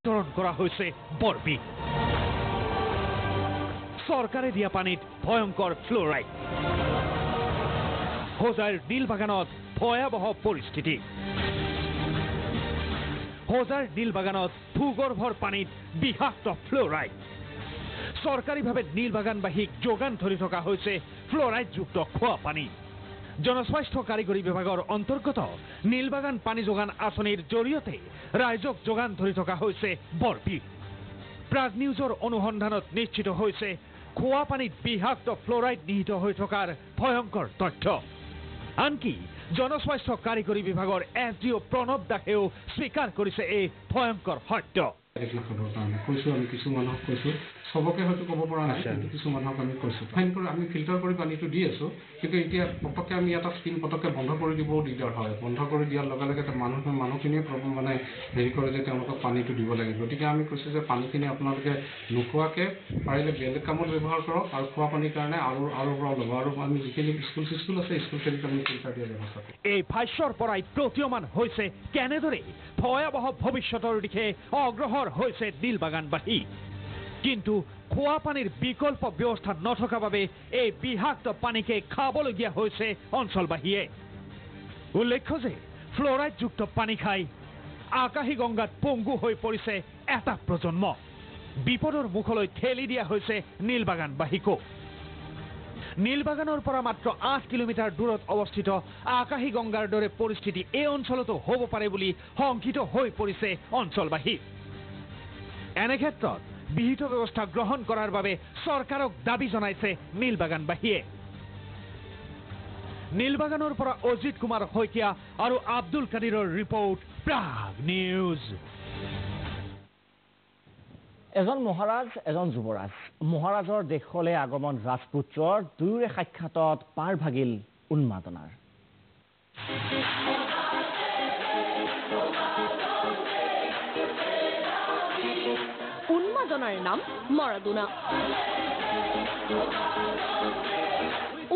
বিতৰণ কৰা হৈছে বৰ বিষ চৰকাৰে দিয়া পানীত ভয়ংকৰ ফ্লোৰাইড হোজাইৰ নীলবাগানত ভয়াবহ পৰিস্থিতি হোজাইৰ নীলবাগানত ভূগৰ্ভৰ পানীত বিষাক্ত ফ্লোৰাইড চৰকাৰীভাৱে নীলবাগানবাসীক যোগান ধৰি থকা হৈছে ফ্লোৰাইডযুক্ত খোৱা পানী জনস্বাস্থ্য কাৰিকৰী বিভাগৰ অন্তৰ্গত নীলবাগান পানী যোগান আঁচনিৰ জৰিয়তে ৰাইজক যোগান ধৰি থকা হৈছে বৰ বিষ প্ৰাগ নিউজৰ অনুসন্ধানত নিশ্চিত হৈছে খোৱা পানীত বিষাক্ত ফ্লোৰাইড নিহিত হৈ থকাৰ ভয়ংকৰ তথ্য আনকি জনস্বাস্থ্য কাৰিকৰী বিভাগৰ এছডিঅ প্ৰণৱ দাসেও স্বীকাৰ কৰিছে এই ভয়ংকৰ সত্য কৈছো আমি কিছু মানুহক কৈছো সবকে হয়তো ক'ব পৰা নাই কিন্তু কিছু মানুহক আমি কৈছো ফাইন কৰি আমি ফিল্টাৰ কৰি পানীটো দি আছো কিন্তু এতিয়া পটককে আমি এটা স্কিম পটককে বন্ধ কৰি দিবও দিগদাৰ হয় বন্ধ কৰি দিয়াৰ লগে লগে মানুহখিনিয়ে প্ৰব্লেম মানে হেৰি কৰে যে তেওঁলোকক পানীটো দিব লাগিব গতিকে আমি কৈছো যে পানীখিনি আপোনালোকে নোখোৱাকে পাৰিলে বেলেগ কামত ব্যৱহাৰ কৰক আৰু খোৱা পানীৰ কাৰণে আৰু ল'ব আৰু আমি যিখিনি স্কুল আছে স্কুলখিনিত আমি ফিল্টাৰ দিয়াৰ ব্যৱস্থা কৰিম এই ভাষ্যৰ পৰাই প্ৰতীয়মান হৈছে কেনেদৰে ভয়াবহ ভৱিষ্যতৰ দিশে অগ্ৰসৰ হৈছে নীলবাগানবাসী কিন্তু খোৱা পানীৰ বিকল্প ব্যৱস্থা নথকা বাবে এই বিষাক্ত পানীকে খাবলগীয়া হৈছে অঞ্চলবাসীয়ে উল্লেখ্য যে ফ্লোৰাইডযুক্ত পানী খাই আকাশী গংগাত পংগু হৈ পৰিছে এটা প্ৰজন্ম বিপদৰ মুখলৈ ঠেলি দিয়া হৈছে নীলবাগানবাসীকো নীলবাগানৰ পৰা মাত্ৰ 8 কিলোমিটাৰ দূৰত অৱস্থিত আকাশী গংগাৰ দৰে পৰিস্থিতি এই অঞ্চলতো হ'ব পাৰে বুলি শংকিত হৈ পৰিছে অঞ্চলবাসী এনে ক্ষেত্ৰত বিহিত ব্যৱস্থা গ্ৰহণ কৰাৰ বাবে চৰকাৰক দাবী জনাইছে নীলবাগানবাসীয়ে নীলবাগানৰ পৰা অজিত কুমাৰ শইকীয়া আৰু আব্দুল কাদিৰৰ ৰিপৰ্ট প্ৰাগ নিউজ এজন মহাৰাজ এজন যুৱৰাজ মহাৰাজৰ দেশলৈ আগমন ৰাজপুত্ৰৰ দুয়োৰে সাক্ষাতত পাৰ ভাগিল উন্মাদনাৰ উন্মাদনাৰ নাম মাৰাডোনা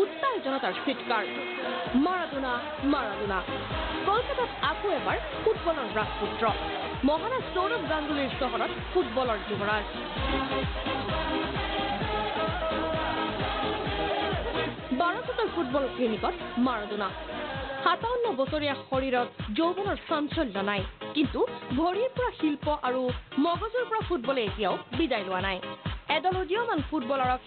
উত্তাল জনতাৰ চিৎকাৰ মাৰাডোনা মাৰাডোনা কলকাতাত আকৌ এবাৰ ফুটবলৰ ৰাজপুত্ৰ মহাৰাজ সৌৰভ গাংগুলীৰ চহৰত ফুটবলৰ যুৱৰাজ বাৰকোটৰ ফুটবল ক্লিনিকত মাৰাডোনা 57 বছৰীয়া শৰীৰত যৌৱনৰ চাঞ্চল্য নাই কিন্তু ভৰিৰ পৰা শিল্প আৰু মগজুৰ পৰা ফুটবলে এতিয়াও বিদায় লোৱা নাই এদল উদীয়মান ফুটবলাৰক